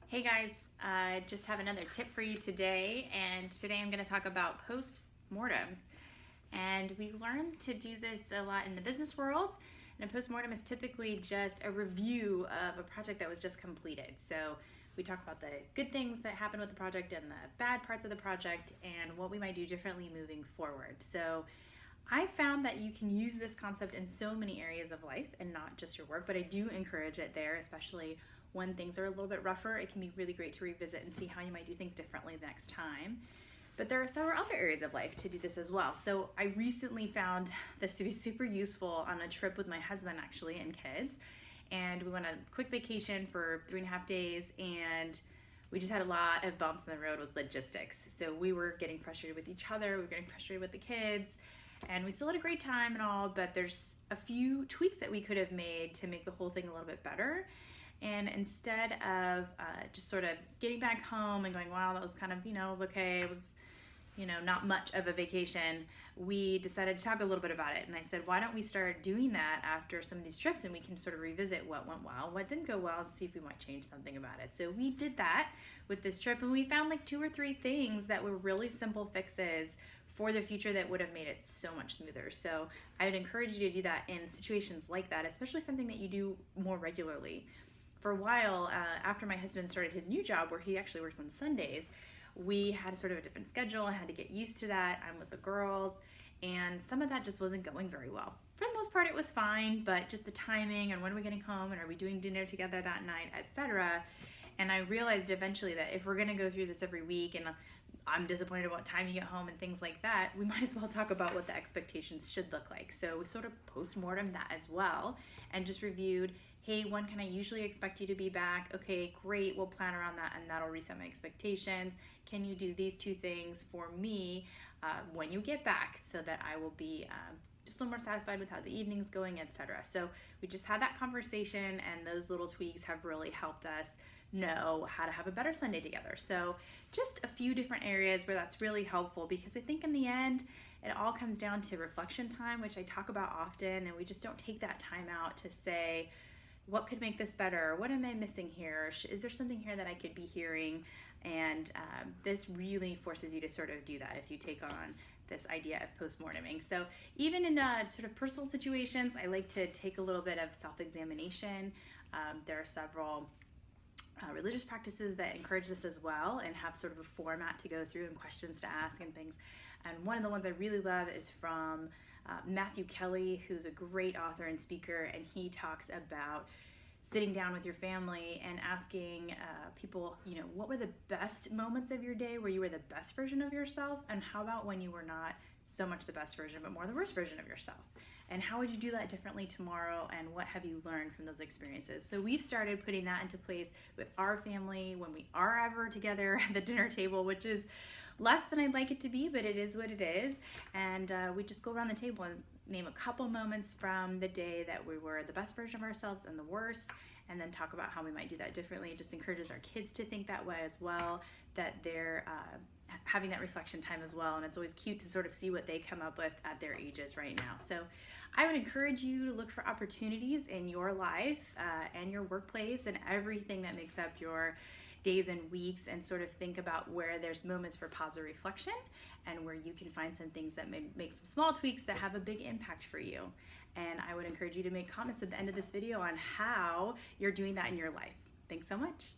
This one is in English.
Hey guys, I just have another tip for you today, and today I'm going to talk about post-mortems. And we learn to do this a lot in the business world, and a post-mortem is typically just a review of a project that was just completed. So we talk about the good things that happened with the project and the bad parts of the project and what we might do differently moving forward. So I found that you can use this concept in so many areas of life and not just your work, but I do encourage it there, especially when things are a little bit rougher. It can be really great to revisit and see how you might do things differently the next time. But there are several other areas of life to do this as well. So I recently found this to be super useful on a trip with my husband actually and kids. And we went on a quick vacation for 3.5 days, and we just had a lot of bumps in the road with logistics. So we were getting frustrated with each other, we were getting frustrated with the kids, and we still had a great time and all, but there's a few tweaks that we could have made to make the whole thing a little bit better. And instead of just sort of getting back home and going, wow, that was kind of, it was okay, it was, not much of a vacation, we decided to talk a little bit about it. And I said, why don't we start doing that after some of these trips, and we can sort of revisit what went well, what didn't go well, and see if we might change something about it. So we did that with this trip, and we found like 2 or 3 things that were really simple fixes for the future that would have made it so much smoother. So I would encourage you to do that in situations like that, especially something that you do more regularly. For a while, after my husband started his new job where he actually works on Sundays, we had sort of a different schedule. I had to get used to that. I'm with the girls, and some of that just wasn't going very well. For the most part, it was fine, but just the timing and when are we getting home and are we doing dinner together that night, etc. And I realized eventually that if we're gonna go through this every week and I'm disappointed about time you get home and things like that, we might as well talk about what the expectations should look like. So we sort of post-mortem that as well and just reviewed, hey, when can I usually expect you to be back? Okay, great, we'll plan around that and that'll reset my expectations. Can you do these 2 things for me when you get back so that I will be just a little more satisfied with how the evening's going, etc. So we just had that conversation, and those little tweaks have really helped us know how to have a better Sunday together. So just a few different areas where that's really helpful, because I think in the end it all comes down to reflection time, which I talk about often, and we just don't take that time out to say, what could make this better? What am I missing here? Is there something here that I could be hearing? And this really forces you to sort of do that if you take on this idea of post-morteming. So even in sort of personal situations, I like to take a little bit of self-examination. There are several religious practices that encourage this as well and have sort of a format to go through and questions to ask and things. And one of the ones I really love is from Matthew Kelly, who's a great author and speaker, and he talks about sitting down with your family and asking people, what were the best moments of your day where you were the best version of yourself, and how about when you were not so much the best version but more the worst version of yourself? And how would you do that differently tomorrow, and what have you learned from those experiences? So we've started putting that into place with our family when we are ever together at the dinner table, which is less than I'd like it to be, but it is what it is. And we just go around the table and name a couple moments from the day that we were the best version of ourselves and the worst, and then talk about how we might do that differently. It just encourages our kids to think that way as well, that they're having that reflection time as well, and it's always cute to sort of see what they come up with at their ages right now. So I would encourage you to look for opportunities in your life and your workplace and everything that makes up your days and weeks, and sort of think about where there's moments for pause or reflection, and where you can find some things that may make some small tweaks that have a big impact for you. And I would encourage you to make comments at the end of this video on how you're doing that in your life. Thanks so much.